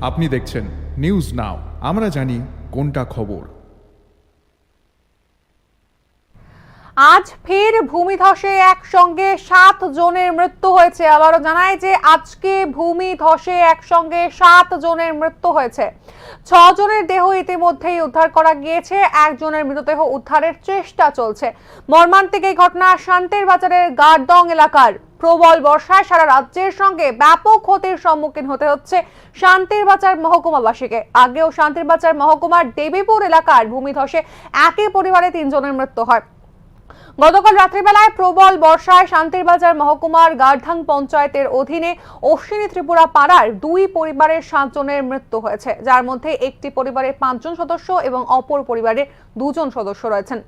আপনি দেখছেন news now, আমরা জানি কোনটা খবর। আজ ফের ভূমিধসে একসঙ্গে 7 জনের মৃত্যু হয়েছে। আবারও জানায় যে আজকে ভূমিধসে একসঙ্গে 7 জনের মৃত্যু হয়েছে। 6 জনের দেহ ইতিমধ্যেই উদ্ধার করা গিয়েছে, একজনের মৃতদেহ উদ্ধারের চেষ্টা চলছে। মর্মান্তিক এই ঘটনা শান্তির বাজারের গারদং এলাকার। প্রবল বর্ষায় সারা রাজ্যের সঙ্গে ব্যাপক ক্ষতির সম্মুখীন হতে হচ্ছে শান্তির বাজার মহকুমাবাসীকে। আগেও শান্তির বাজার মহকুমার দেবীপুর এলাকার ভূমিধসে একই পরিবারে 3 জনের মৃত্যু হয়। গতকাল রাত্রিবেলায় প্রবল বর্ষায় শান্তির বাজার মহকুমার গারধাং পঞ্চায়েতের অধীনে অশ্বিনী ত্রিপুরা পাড়ার 2 পরিবারের 7 জনের মৃত্যু হয়েছে, যার মধ্যে একটি পরিবারের 5 জন সদস্য এবং অপর পরিবারের 2 জন সদস্য রয়েছেন।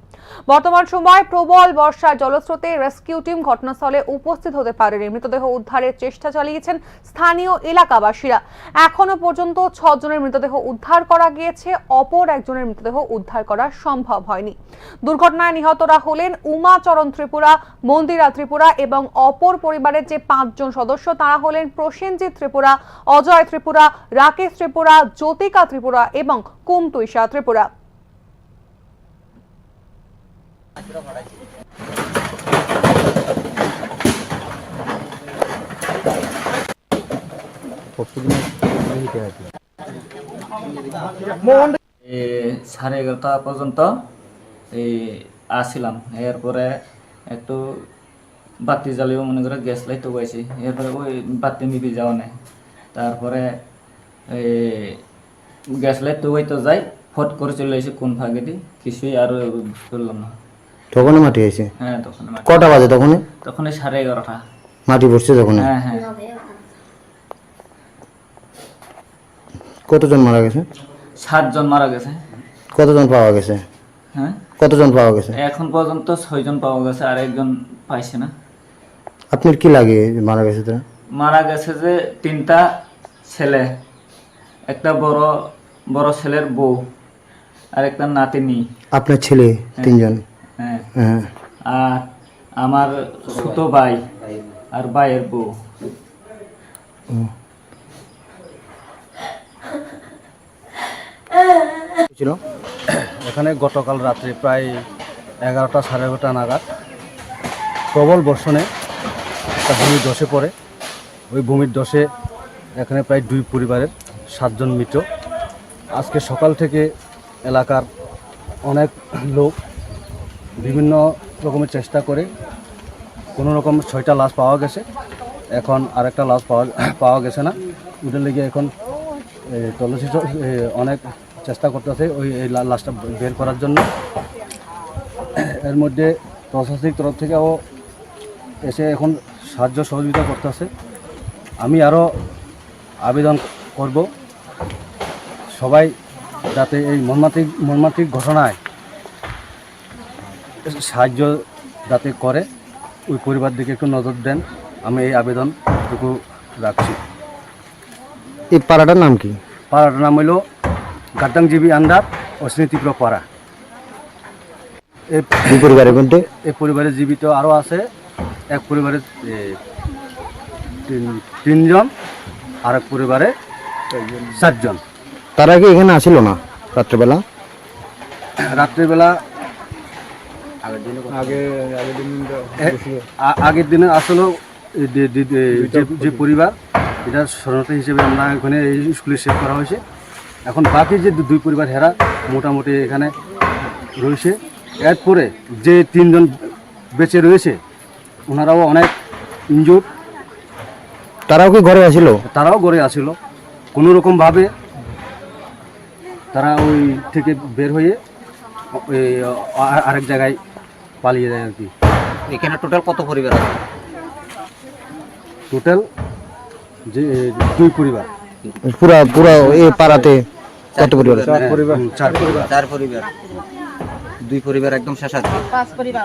বর্তমান সময় প্রবল বর্ষার জলস্রোতে রেস্কিউ টিম ঘটনাস্থলে উপস্থিত হতে পারেনি। মৃতদেহ উদ্ধারের চেষ্টা চালিয়েছেন স্থানীয় এলাকাবাসীরা। এখনো পর্যন্ত 6 জনের মৃতদেহ উদ্ধার করা গিয়েছে, অপর একজনের মৃতদেহ উদ্ধার করা সম্ভব হয়নি। দুর্ঘটনায় নিহতরা হলেন উমাচরণ ত্রিপুরা, মন্দিরা ত্রিপুরা এবং অপর পরিবারের যে 5 জন সদস্য তারা হলেন প্রসেনজিৎ ত্রিপুরা, অজয় ত্রিপুরা, রাকেশ ত্রিপুরা, জ্যোতিকা ত্রিপুরা এবং কুমতুইশা ত্রিপুরা। সাড়ে 11টা পর্যন্ত আসছিলাম। এরপরে একটু বাতি জ্বালিয়েও মনে করে গ্যাস লাইটও পাইছি, এরপরে ওই বাতি নিবি যাওয়া নেই। তারপরে গ্যাস লাইট তো ওই তো যাই ফট করে চলে এসে কোন ফাঁকে দিই কিছুই আর করলাম না। তখন মাটি আছে? হ্যাঁ তখন। কটা বাজে তখন? তখন 11:30 মাটি পড়ছে তখন? হ্যাঁ হ্যাঁ। কতজন মারা গেছে? 7 জন মারা গেছে। কতজন পাওয়া গেছে? হ্যাঁ কতজন পাওয়া গেছে? এখন পর্যন্ত 6 জন পাওয়া গেছে, আর একজন পাইছে না। আপনার কি লাগে মারা গেছে? তারা মারা গেছে যে 3টা ছেলে, একটা বড় ছেলের বউ আর একটা নাতিনি। আপনার ছেলে 3 জন? হ্যাঁ। হ্যাঁ। আর আমার ছোট ভাই আর ভাইয়ের বউ। ছিল এখানে গতকাল রাত্রে প্রায় 11টা সাড়ে 11টা নাগাদ প্রবল বর্ষণে একটা ভূমি ধসে পড়ে। ওই ভূমির ধসে এখানে প্রায় 2 পরিবারের 7 জন মৃত। আজকে সকাল থেকে এলাকার অনেক লোক বিভিন্ন রকমের চেষ্টা করে কোনো রকম 6টা লাশ পাওয়া গেছে। এখন আরেকটা লাশ পাওয়া গেছে না, ওটার লেগে এখন তল্লাশি অনেক চেষ্টা করতেছে ওই লাশটা বের করার জন্য। এর মধ্যে প্রশাসনিক তরফ থেকেও এসে এখন সাহায্য সহযোগিতা করতেছে। আমি আরও আবেদন করব সবাই যাতে এই মর্মান্তিক ঘটনায় সাহায্য যাতে করে, ওই পরিবার দিকে একটু নজর দেন, আমি এই আবেদনটুকু রাখছি। এই পাড়াটার নাম কি? পাড়াটার নাম হইল গারদাং জিবি আন্ডার অশ্বিনী ত্রিপুরা পাড়া। এই পরিবারের মধ্যে এই পরিবারে জীবিত আরও আছে, এক পরিবারে 3 জন, আর এক পরিবারে 7 জন। তারা কি এখানে আসিল না রাত্রেবেলা? রাত্রিবেলা আগের দিনে আসলে যে পরিবার, এটা শরণার্থী হিসেবে আমরা এখানে এই স্কুলে সেভ করা হয়েছে। এখন বাকি যে 2 পরিবার হেরা মোটামুটি এখানে রয়েছে। এরপরে যে 3 জন বেঁচে রয়েছে ওনারাও অনেক ইনজুর। তারাও কি ঘরে আসিল? তারাও ঘরে আসিল, কোনো রকমভাবে তারা ওই থেকে বের হয়ে আরেক জায়গায় পালিয়ে যায় আর কি। এখানে টোটাল কত পরিবার আছে? টোটাল যে 2 পরিবার। পুরা এই পাড়াতে কত পরিবার? 4 পরিবার। 4 পরিবার। 2 পরিবার একদম শেষ আছে। 5 পরিবার।